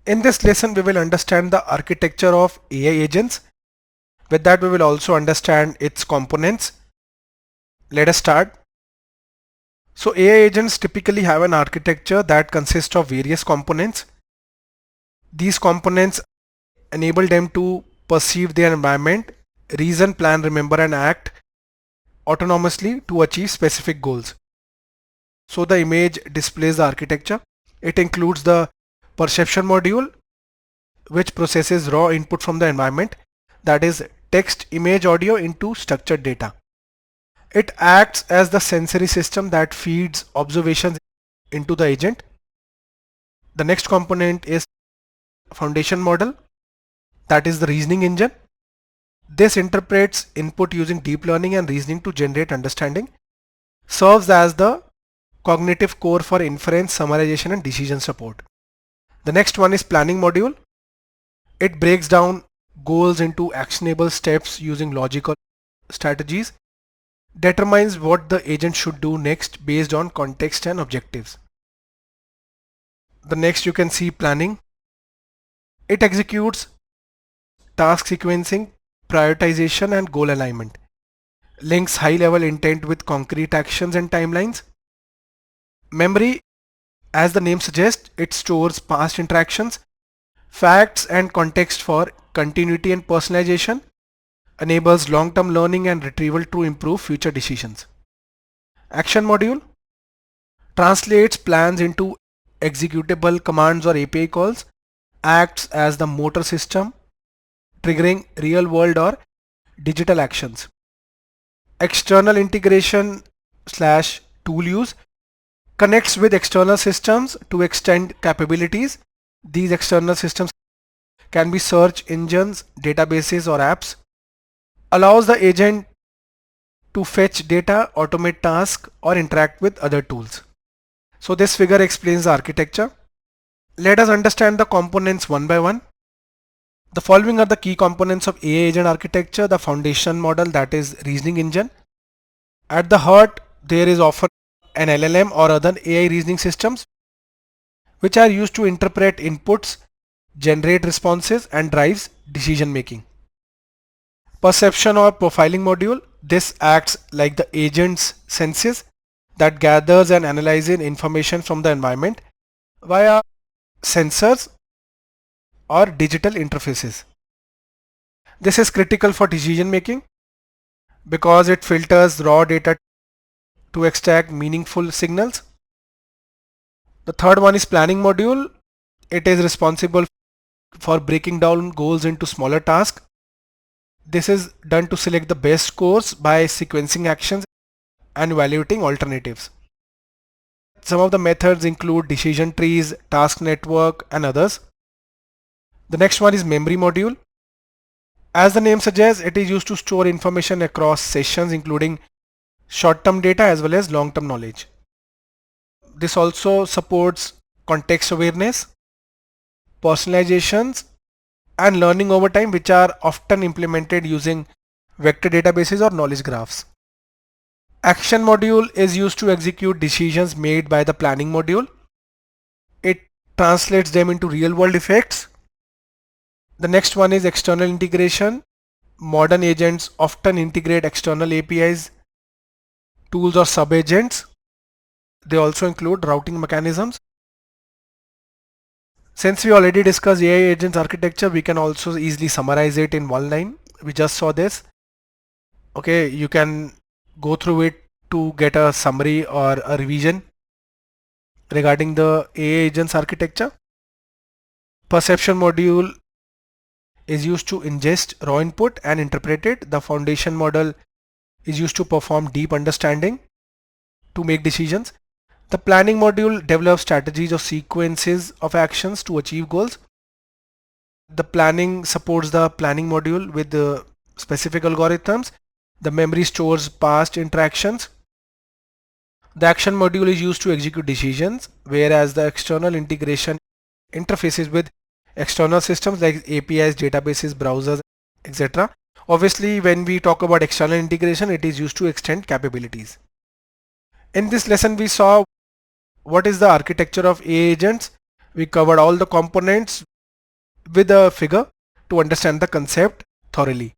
In this lesson, we will understand the architecture of AI agents. With that, we will also understand its components. Let us start. So AI agents typically have an architecture that consists of various components. These components enable them to perceive their environment, reason, plan, remember, and act autonomously to achieve specific goals. So the image displays the architecture. It includes the perception module, which processes raw input from the environment, that is text, image, audio into structured data. It acts as the sensory system that feeds observations into the agent. The next component is foundation model, that is the reasoning engine. This interprets input using deep learning and reasoning to generate understanding, serves as the cognitive core for inference, summarization, and decision support. The next one is planning module. It breaks down goals into actionable steps using logical strategies, determines what the agent should do next based on context and objectives. The next you can see planning. It executes task sequencing, prioritization, and goal alignment, links high-level intent with concrete actions and timelines. Memory, as the name suggests, it stores past interactions, facts, and context for continuity and personalization, enables long-term learning and retrieval to improve future decisions. Action module translates plans into executable commands or API calls, acts as the motor system, triggering real-world or digital actions. External integration slash tool use connects with external systems to extend capabilities. These external systems can be search engines, databases, or apps. Allows the agent to fetch data, automate tasks, or interact with other tools. So this figure explains the architecture. Let us understand the components one by one. The following are the key components of AI agent architecture. The foundation model, that is reasoning engine. At the heart, there is often an LLM or other AI reasoning systems which are used to interpret inputs, generate responses, and drives decision making. Perception or profiling module. This acts like the agent's senses that gathers and analyzes information from the environment via sensors or digital interfaces. This is critical for decision making because it filters raw data to extract meaningful signals. The third one is planning module. It is responsible for breaking down goals into smaller tasks. This is done to select the best course by sequencing actions and evaluating alternatives. Some of the methods include decision trees, task network, and others. The next one is memory module. As the name suggests, it is used to store information across sessions, including short-term data as well as long-term knowledge. This also supports context awareness, personalizations, and learning over time, which are often implemented using vector databases or knowledge graphs. Action module is used to execute decisions made by the planning module. It translates them into real-world effects. The next one is external integration. Modern agents often integrate external APIs, tools, or sub-agents. They also include routing mechanisms. Since we already discussed AI agents architecture, we can also easily summarize it in one line. We just saw this. Okay, you can go through it to get a summary or a revision regarding the AI agents architecture. Perception module is used to ingest raw input and interpret it. The foundation model is used to perform deep understanding to make decisions. The planning module develops strategies or sequences of actions to achieve goals. The planning supports the planning module with the specific algorithms. The memory stores past interactions. The action module is used to execute decisions, whereas the external integration interfaces with external systems like APIs, databases, browsers, etc. Obviously, when we talk about external integration, it is used to extend capabilities. In this lesson, we saw what is the architecture of AI agents. We covered all the components with a figure to understand the concept thoroughly.